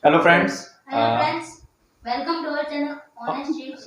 Hello friends. Hello friends, welcome to our channel Honest Tips.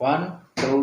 1 2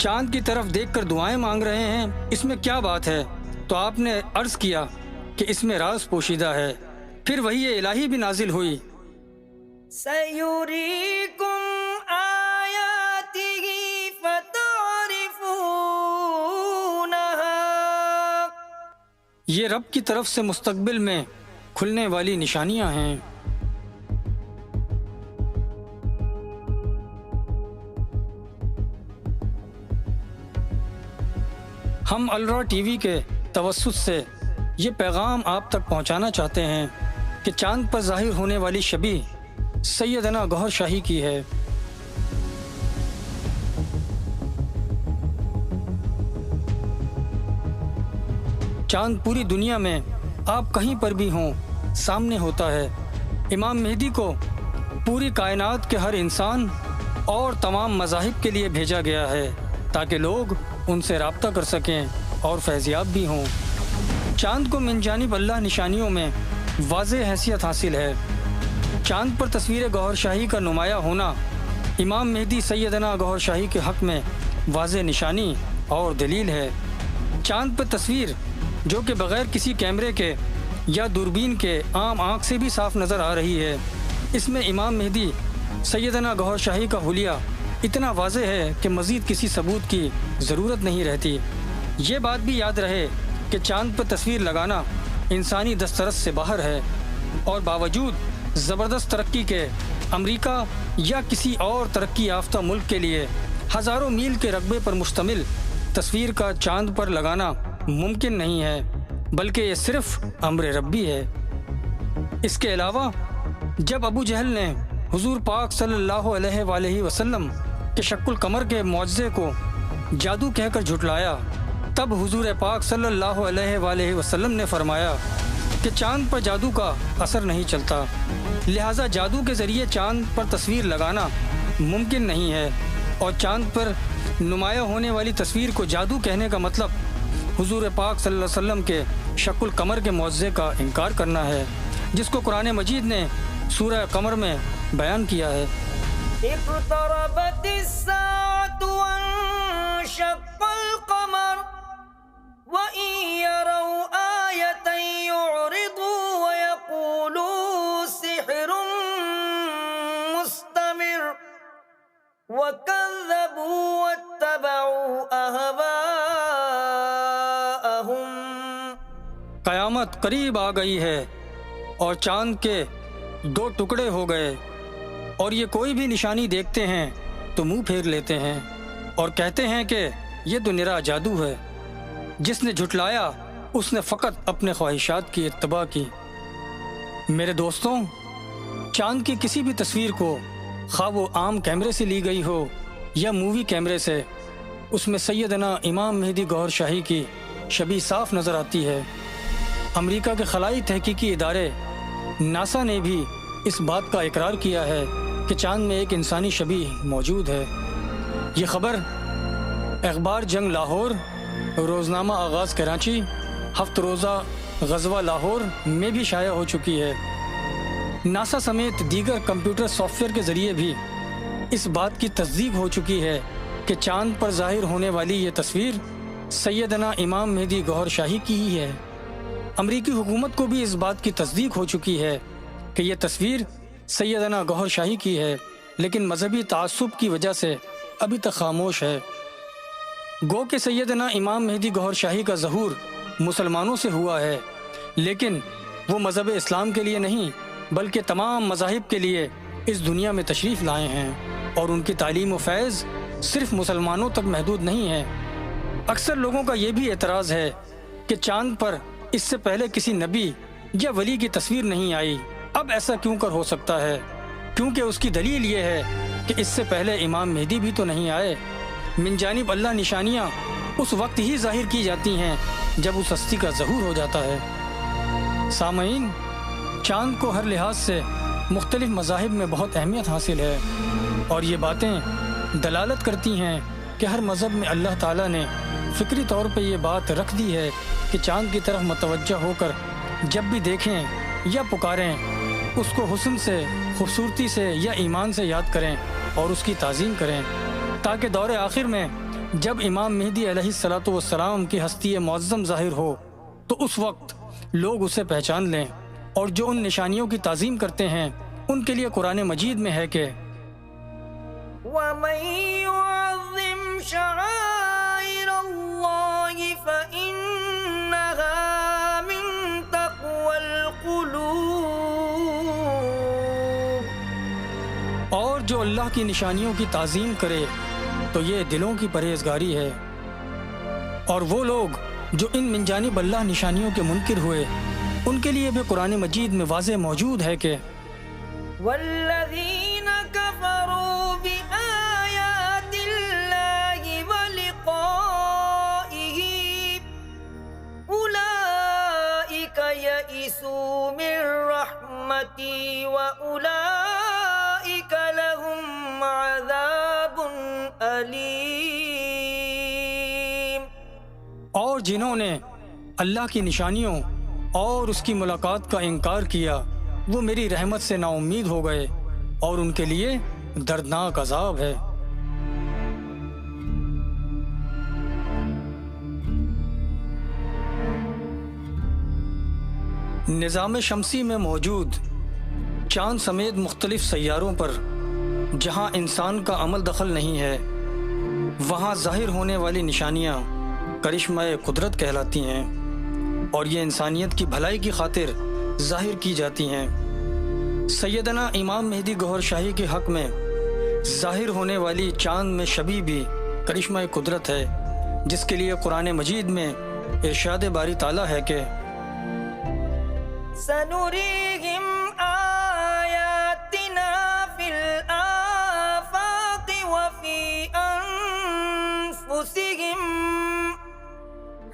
چاند کی طرف دیکھ کر دعائیں مانگ رہے ہیں، اس میں کیا بات ہے؟ تو آپ نے عرض کیا کہ اس میں راز پوشیدہ ہے۔ پھر وحی الہی بھی نازل ہوئی۔ سَيُرِيكُمْ آيَاتِهِ فَتَعْرِفُونَهَا، یہ رب کی طرف سے مستقبل میں کھلنے والی نشانیاں ہیں۔ ہم الرا ٹی وی کے توسط سے یہ پیغام آپ تک پہنچانا چاہتے ہیں کہ چاند پر ظاہر ہونے والی شبیہ سیدنا گوہر شاہی کی ہے۔ چاند پوری دنیا میں آپ کہیں پر بھی ہوں سامنے ہوتا ہے۔ امام مہدی کو پوری کائنات کے ہر انسان اور تمام مذاہب کے لیے بھیجا گیا ہے تاکہ لوگ ان سے رابطہ کر سکیں اور فیضیاب بھی ہوں۔ چاند کو من جانب اللہ نشانیوں میں واضح حیثیت حاصل ہے۔ چاند پر تصویر گوہر شاہی کا نمایاں ہونا امام مہدی سیدنا گوہر شاہی کے حق میں واضح نشانی اور دلیل ہے۔ چاند پر تصویر جو کہ بغیر کسی کیمرے کے یا دوربین کے عام آنکھ سے بھی صاف نظر آ رہی ہے، اس میں امام مہدی سیدنا گوہر شاہی کا حلیہ اتنا واضح ہے کہ مزید کسی ثبوت کی ضرورت نہیں رہتی۔ یہ بات بھی یاد رہے کہ چاند پر تصویر لگانا انسانی دسترس سے باہر ہے، اور باوجود زبردست ترقی کے امریکہ یا کسی اور ترقی یافتہ ملک کے لیے ہزاروں میل کے رقبے پر مشتمل تصویر کا چاند پر لگانا ممکن نہیں ہے، بلکہ یہ صرف امر ربی ہے۔ اس کے علاوہ جب ابو جہل نے حضور پاک صلی اللہ علیہ وآلہ وسلم کے شق القمر کے معجزے کو جادو کہہ کر جھٹلایا، تب حضور پاک صلی اللہ علیہ وآلہ وسلم نے فرمایا کہ چاند پر جادو کا اثر نہیں چلتا، لہٰذا جادو کے ذریعے چاند پر تصویر لگانا ممکن نہیں ہے، اور چاند پر نمایاں ہونے والی تصویر کو جادو کہنے کا مطلب حضور پاک صلی اللہ علیہ وسلم کے شق القمر کے معجزے کا انکار کرنا ہے، جس کو قرآن مجید نے سورہ قمر میں بیان کیا ہے۔ اقتربت الساعة وانشق القمر وإن يروا آية يعرضوا ويقولوا سحر مستمر وكذبوا واتبعوا أهواءهم۔ قیامت قریب آ گئی ہے اور چاند کے 2 ٹکڑے ہو گئے، اور یہ کوئی بھی نشانی دیکھتے ہیں تو منہ پھیر لیتے ہیں اور کہتے ہیں کہ یہ تو نرا جادو ہے۔ جس نے جھٹلایا اس نے فقط اپنے خواہشات کی اتباع کی۔ میرے دوستوں، چاند کی کسی بھی تصویر کو، خواہ وہ عام کیمرے سے لی گئی ہو یا مووی کیمرے سے، اس میں سیدنا امام مہدی گوہر شاہی کی شبیہ صاف نظر آتی ہے۔ امریکہ کے خلائی تحقیقی ادارے ناسا نے بھی اس بات کا اقرار کیا ہے کہ چاند میں ایک انسانی شبیہ موجود ہے۔ یہ خبر اخبار جنگ لاہور، روزنامہ آغاز کراچی، ہفت روزہ غزوہ لاہور میں بھی شائع ہو چکی ہے۔ ناسا سمیت دیگر کمپیوٹر سافٹ ویئر کے ذریعے بھی اس بات کی تصدیق ہو چکی ہے کہ چاند پر ظاہر ہونے والی یہ تصویر سیدنا امام مہدی گوہر شاہی کی ہی ہے۔ امریکی حکومت کو بھی اس بات کی تصدیق ہو چکی ہے کہ یہ تصویر سیدنا گوہر شاہی کی ہے، لیکن مذہبی تعصب کی وجہ سے ابھی تک خاموش ہے۔ گو کہ سیدنا امام مہدی گوہر شاہی کا ظہور مسلمانوں سے ہوا ہے، لیکن وہ مذہب اسلام کے لیے نہیں بلکہ تمام مذاہب کے لیے اس دنیا میں تشریف لائے ہیں، اور ان کی تعلیم و فیض صرف مسلمانوں تک محدود نہیں ہے۔ اکثر لوگوں کا یہ بھی اعتراض ہے کہ چاند پر اس سے پہلے کسی نبی یا ولی کی تصویر نہیں آئی، اب ایسا کیوں کر ہو سکتا ہے؟ کیونکہ اس کی دلیل یہ ہے کہ اس سے پہلے امام مہدی بھی تو نہیں آئے۔ من جانب اللہ نشانیاں اس وقت ہی ظاہر کی جاتی ہیں جب اس ہستی کا ظہور ہو جاتا ہے۔ سامعین، چاند کو ہر لحاظ سے مختلف مذاہب میں بہت اہمیت حاصل ہے، اور یہ باتیں دلالت کرتی ہیں کہ ہر مذہب میں اللہ تعالیٰ نے فکری طور پہ یہ بات رکھ دی ہے کہ چاند کی طرف متوجہ ہو کر جب بھی دیکھیں یا پکاریں اس کو حسن سے، خوبصورتی سے یا ایمان سے یاد کریں اور اس کی تعظیم کریں، تاکہ دور آخر میں جب امام مہدی علیہ الصلاۃ والسلام کی ہستی معظم ظاہر ہو تو اس وقت لوگ اسے پہچان لیں، اور جو ان نشانیوں کی تعظیم کرتے ہیں ان کے لیے قرآن مجید میں ہے کہ وَمَن يُعَظِّمْ شَعَائِرَ اللَّهِ فَإِنَّهَا مِن تَقْوَى الْقُلُوبِ، اور جو اللہ کی نشانیوں کی تعظیم کرے تو یہ دلوں کی پرہیزگاری ہے۔ اور وہ لوگ جو ان من جانب اللہ نشانیوں کے منکر ہوئے ان کے لیے بھی قرآن مجید میں واضح موجود ہے کہ وَالَّذِينَ كَفَرُوا بِآيَاتِ اللَّهِ وَلِقَائِهِ أُولَئِكَ يَئِسُوا مِن رَّحْمَتِي وَأُولَئِكَ لَهُمْ عَذَابٌ أَلِيمٌ۔ اور جنہوں نے اللہ کی نشانیوں اور اس کی ملاقات کا انکار کیا وہ میری رحمت سے نا امید ہو گئے، اور ان کے لیے دردناک عذاب ہے۔ نظام شمسی میں موجود چاند سمیت مختلف سیاروں پر جہاں انسان کا عمل دخل نہیں ہے وہاں ظاہر ہونے والی نشانیاں کرشمہ قدرت کہلاتی ہیں، اور یہ انسانیت کی بھلائی کی خاطر ظاہر کی جاتی ہیں۔ سیدنا امام مہدی گوہر شاہی کے حق میں ظاہر ہونے والی چاند میں شبیہ بھی کرشمہ قدرت ہے، جس کے لیے قرآن مجید میں ارشاد باری تعالیٰ ہے کہ سَنُرِيهِمْ آيَاتِنَا فِي الْآفَاقِ وَفِي أَنفُسِهِمْ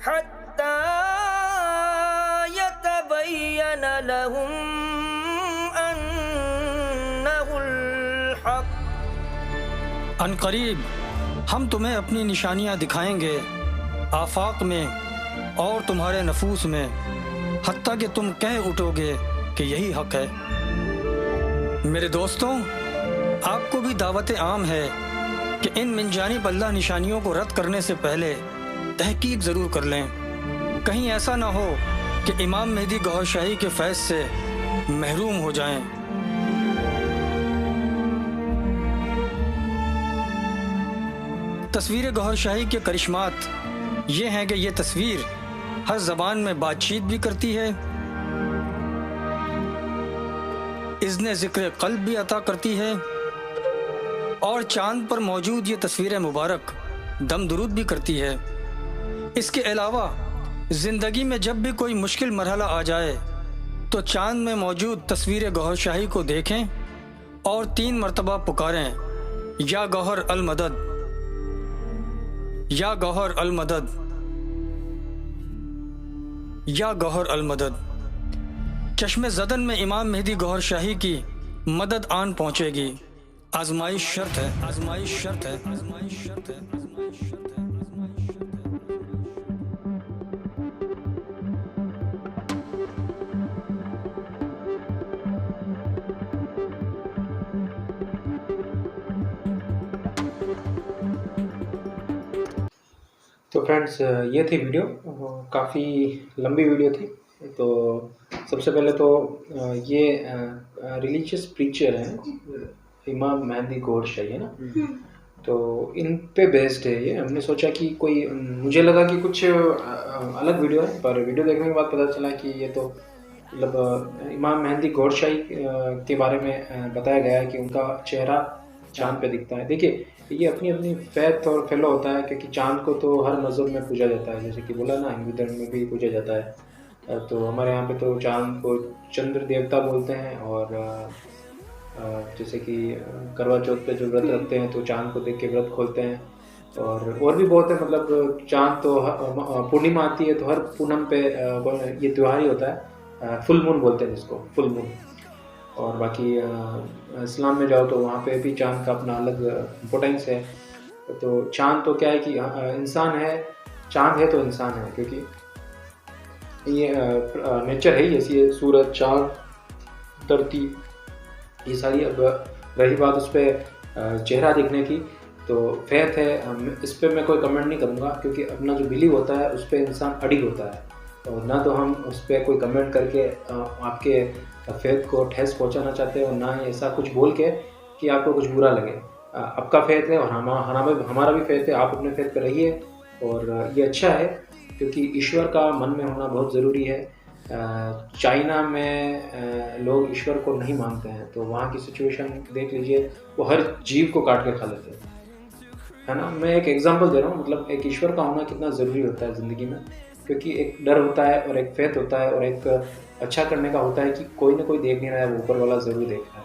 حَتَّى يَتَبَيَّنَ لَهُمْ أَنَّهُ الْحَقُّ۔ ان قریب ہم تمہیں اپنی نشانیاں دکھائیں گے آفاق میں اور تمہارے نفوس میں، حتیٰ کہ تم کہہ اٹھو گے کہ یہی حق ہے۔ میرے دوستوں، آپ کو بھی دعوت عام ہے کہ ان من جانب اللہ نشانیوں کو رد کرنے سے پہلے تحقیق ضرور کر لیں، کہیں ایسا نہ ہو کہ امام مہدی گوہر شاہی کے فیض سے محروم ہو جائیں۔ تصویر گوہر شاہی کے کرشمات یہ ہیں کہ یہ تصویر ہر زبان میں بات چیت بھی کرتی ہے، اذن ذکر قلب بھی عطا کرتی ہے، اور چاند پر موجود یہ تصویر مبارک دم درود بھی کرتی ہے۔ اس کے علاوہ زندگی میں جب بھی کوئی مشکل مرحلہ آ جائے تو چاند میں موجود تصویر گوہر شاہی کو دیکھیں اور 3 مرتبہ پکاریں، یا گوہر المدد، یا گوہر المدد، یا گوہر المدد۔ چشم زدن میں امام مہدی گوہر شاہی کی مدد آن پہنچے گی۔ آزمائش شرط ہے، آزمائش شرط ہے، آزمائش شرط ہے، آزمائش شرط ہے۔ تو فرینڈس یہ تھی ویڈیو، کافی لمبی ویڈیو تھی۔ تو سب سے پہلے تو یہ ریلیجیس پریچر ہیں امام مہدی گوہر شاہی، ہے نا، تو ان پہ بیسڈ ہے یہ۔ ہم نے سوچا کہ کوئی، مجھے لگا کہ کچھ الگ ویڈیو ہے، پر ویڈیو دیکھنے کے بعد پتہ چلا کہ یہ تو مطلب امام مہدی گوہر شاہی کے بارے میں بتایا گیا ہے کہ ان کا چہرہ چاند پہ دکھتا ہے۔ دیکھیے یہ اپنی اپنی فیتھ اور فیلو ہوتا ہے، کیونکہ چاند کو تو ہر مذہب میں پوجا جاتا ہے، جیسے کہ بولا نا ہندو دھرم میں بھی پوجا جاتا ہے۔ تو ہمارے یہاں پہ تو چاند کو چندر دیوتا بولتے ہیں، اور جیسے کہ کروا چوتھ پہ جو ورت رکھتے ہیں تو چاند کو دیکھ کے ورت کھولتے ہیں، اور بھی بہت ہے۔ مطلب چاند تو پورنیما آتی ہے تو ہر پونم پہ یہ تہوار ہی ہوتا ہے، فل مون بولتے ہیں جس کو، فل مون۔ اور باقی اسلام میں جاؤ تو وہاں پہ بھی چاند کا اپنا الگ امپورٹینس ہے۔ تو چاند تو کیا ہے کہ انسان ہے، چاند ہے تو انسان ہے، کیونکہ یہ نیچر ہے ہی ایسی ہے، سورج، چاند، دھرتی، یہ ساری۔ اب رہی بات اس پہ چہرہ دیکھنے کی، تو فیتھ ہے، اس پہ میں کوئی کمنٹ نہیں کروں گا، کیونکہ اپنا جو بلیو ہوتا ہے اس پہ انسان اڑی ہوتا ہے، اور نہ تو ہم اس پہ کوئی کمنٹ کر کے آپ کے فیتھ کو ٹھیس پہنچانا چاہتے ہیں، اور نہ ہی ایسا کچھ بول کے کہ آپ کو کچھ برا لگے. آپ کا فیتھ ہے اور ہمارا بھی فیتھ ہے، آپ اپنے فیتھ پہ رہیے، اور یہ اچھا ہے کیونکہ ایشور کا من میں ہونا بہت ضروری ہے. چائنا میں لوگ ایشور کو نہیں مانتے ہیں، تو وہاں کی سچویشن دیکھ لیجئے، وہ ہر جیو کو کاٹ کے کھا لیتے ہیں، ہے نا. میں ایک ایگزامپل دے رہا ہوں، مطلب ایک ایشور کا ہونا کتنا ضروری ہوتا ہے زندگی میں، کیونکہ ایک ڈر ہوتا ہے اور ایک فیتھ ہوتا ہے اور ایک اچھا کرنے کا ہوتا ہے کہ کوئی نہ کوئی دیکھ نہیں رہا ہے، وہ اوپر والا ضرور دیکھ رہا ہے.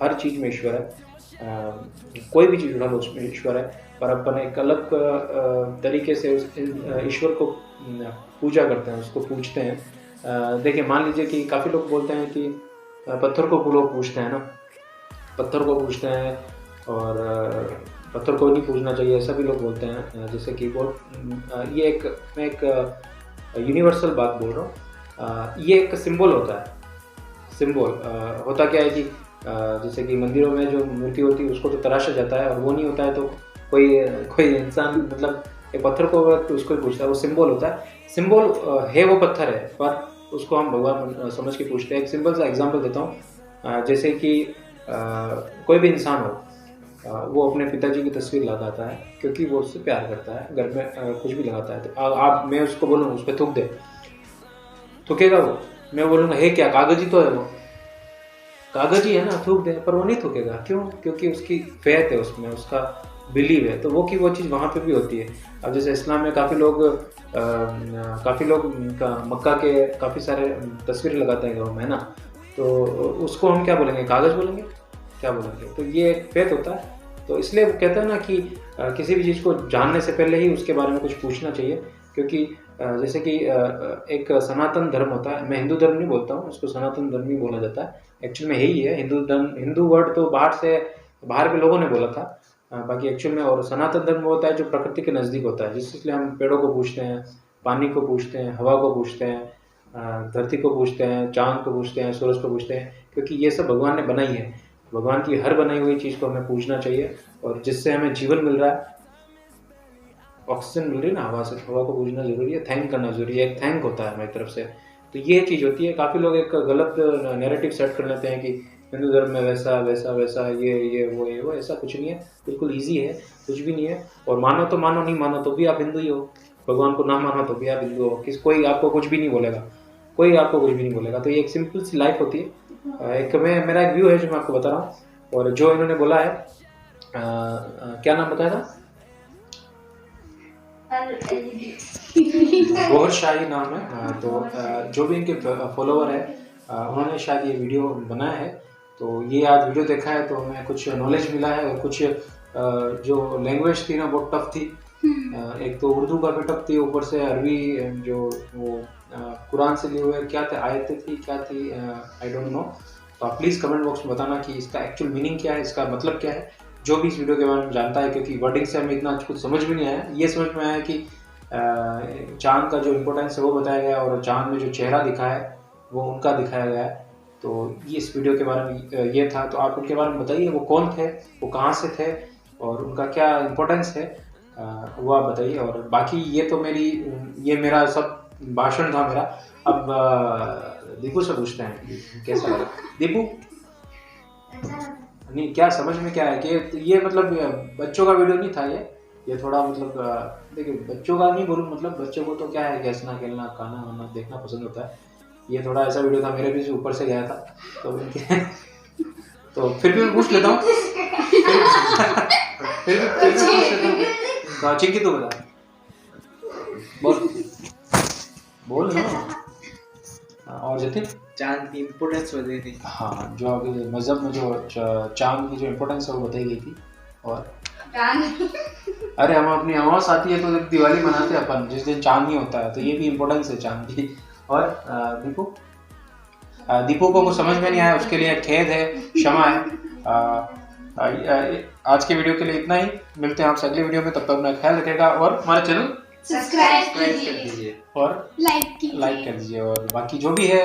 ہر چیز میں ایشور ہے، کوئی بھی چیز اٹھا لو اس میں ایشور ہے، پر اپن ایک الگ طریقے سے اس ایشور کو پوجا کرتے ہیں، اس کو پوجتے ہیں. دیکھیں مان لیجئے کہ کافی لوگ بولتے ہیں کہ پتھر کو لوگ پوجتے ہیں نا، پتھر کو پوجتے ہیں، اور پتھر کو نہیں پوجنا چاہیے ایسا بھی لوگ بولتے ہیں. جیسے کہ یہ میں ایک یونیورسل بات بول رہا ہوں. یہ ایک سمبول ہوتا ہے. سمبول ہوتا کیا ہے کہ جیسے کہ مندروں میں جو مورتی ہوتی ہے اس کو تو تراشا جاتا ہے، اور وہ نہیں ہوتا ہے تو کوئی انسان مطلب ایک پتھر کو اس کو پوچھتا ہے، وہ سمبول ہوتا ہے. سمبول ہے وہ پتھر ہے، پر اس کو ہم بھگوان سمجھ کے پوچھتے ہیں. ایک سمپل سا ایگزامپل دیتا ہوں. جیسے کہ کوئی بھی انسان ہو، وہ اپنے پتا جی کی تصویر لگاتا ہے کیونکہ وہ اس سے پیار کرتا ہے، گھر میں کچھ بھی لگاتا ہے. تو میں اس کو بولوں اس پہ تھوک دے، تھوکے گا وہ؟ میں بولوں گا ہے کیا، کاغذ ہی تو ہے، وہ کاغذ ہی ہے نا، تھوک دے. پر وہ نہیں تھوکے گا. کیوں؟ کیونکہ اس کی فیتھ ہے، اس میں اس کا بلیو ہے. تو وہ چیز وہاں پہ بھی ہوتی ہے. اب جیسے اسلام میں کافی لوگ مکہ کے کافی سارے تصویر لگاتے ہیں گھروں میں نا، تو اس کو ہم کیا بولیں گے؟ کاغذ بولیں گے، کیا بولیں گے؟ تو یہ ایک فیتھ ہوتا ہے. تو اس لیے وہ کہتے ہیں نا کہ کسی بھی چیز کو جاننے سے پہلے ہی اس کے بارے میں کچھ پوچھنا چاہیے. کیونکہ جیسے کہ ایک سناتن دھرم ہوتا ہے، میں ہندو دھرم نہیں بولتا ہوں، اس کو سناتن دھرم ہی بولا جاتا ہے. ایکچوئل میں یہی ہے ہندو ورڈ تو باہر کے لوگوں نے بولا تھا، باقی ایکچوئل میں. اور سناتن دھرم ہوتا ہے جو پرکرتی کے نزدیک ہوتا ہے، جس لیے ہم پیڑوں کو پوچھتے ہیں، پانی کو پوچھتے ہیں، ہوا کو پوچھتے ہیں، دھرتی کو پوچھتے ہیں، چاند کو پوچھتے ہیں، سورج کو پوچھتے ہیں، کیونکہ یہ سب بھگوان نے بنائی ہے. بھگوان کی ہر بنائی ہوئی چیز کو ہمیں پوجنا چاہیے، اور جس سے ہمیں جیون مل رہا ہے، آکسیجن مل رہی ہے نا ہوا سے، ہوا کو پوجنا ضروری ہے، تھینک کرنا ضروری ہے. ایک تھینک ہوتا ہے ہماری طرف سے. تو یہ چیز ہوتی ہے. کافی لوگ ایک غلط نیریٹو سیٹ کر لیتے ہیں کہ ہندو دھرم میں ویسا وہ ایسا کچھ نہیں ہے. بالکل ایزی ہے، کچھ بھی نہیں ہے. اور مانو تو مانو، نہیں مانو تو بھی آپ ہندو ہی ہو. بھگوان کو نہ مانو تو بھی آپ ہندو ہو. کوئی آپ کو کچھ بھی نہیں بولے گا، کوئی آپ کو کچھ بھی نہیں بولے گا. تو یہ ایک سمپل سی لائف ہوتی ہے. میرا ایک ویو ہے جو میں آپ کو بتا رہا ہوں. اور جو انہوں نے بولا ہے، کیا نام بتایا تھا؟ گوہر شاہی نام ہے. تو جو بھی ان کے فالوور ہے، انہوں نے شاید یہ ویڈیو بنایا ہے. تو یہ آج ویڈیو دیکھا ہے تو ہمیں کچھ نالج ملا ہے. اور کچھ جو لینگویج تھی نا وہ ٹف تھی. ایک تو اردو کا بھی ٹف تھی، اوپر سے عربی جو وہ قرآن سے لیے ہوئے کیا تھے، آیتیں تھی، کیا تھی، آئی ڈونٹ نو. تو آپ پلیز کمنٹ باکس میں بتانا کہ اس کا ایکچوئل میننگ کیا ہے، اس کا مطلب کیا ہے. جو بھی اس ویڈیو کے بارے میں جانتا ہے، کیونکہ ورڈنگ سے ہمیں اتنا کچھ سمجھ بھی نہیں آیا. یہ سمجھ میں آیا کہ چاند کا جو امپورٹینس ہے وہ بتایا گیا، اور چاند میں جو چہرہ دکھا ہے وہ ان کا دکھایا گیا ہے. تو یہ اس ویڈیو کے بارے میں یہ تھا. تو آپ ان کے بارے میں بتائیے، وہ کون تھے، وہ کہاں سے تھے، اور ان کا کیا امپورٹینس ہے، وہ آپ بتائیے. اور باقی یہ میرا سب بھاشن تھا میرا. اب دیپو سے پوچھتے ہیں کیسا لگا. دیپو نہیں، کیا سمجھ میں کیا ہے کہ یہ مطلب بچوں کا ویڈیو نہیں تھا، یہ تھوڑا مطلب دیکھیں بچوں کا نہیں بولوں، مطلب بچوں کو تو کیا ہے کہ ہنسنا کھیلنا کھانا وانا دیکھنا پسند ہوتا ہے. یہ تھوڑا ایسا ویڈیو تھا، میرے بھی سے اوپر سے گیا تھا. تو پھر بھی میں پوچھ لیتا ہوں، چنکی تو بتا بول نا. اور جتن چاند کی امپورٹینس بتائی تھی. ہاں، جو مذہب میں جو چاند کی جو امپورٹینس ہے وہ بتائی گئی تھی. اور ارے ہم اپنی اماوس آتی ہے تو جب دیوالی مناتے ہیں اپن، جس دن چاند نہیں ہوتا ہے، تو یہ بھی امپورٹینس ہے چاند کی. اور دیپو کو سمجھ میں نہیں آیا، اس کے لیے کھید ہے، شمع ہے. آج کے ویڈیو کے لیے اتنا ہی. ملتے ہیں آپ سے اگلی ویڈیو میں، تب تک اپنا خیال رکھے گا، اور ہمارے چینل سبسکرائب کر دیجیے اور لائک لائک کر دیجیے. اور باقی جو بھی ہے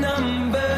number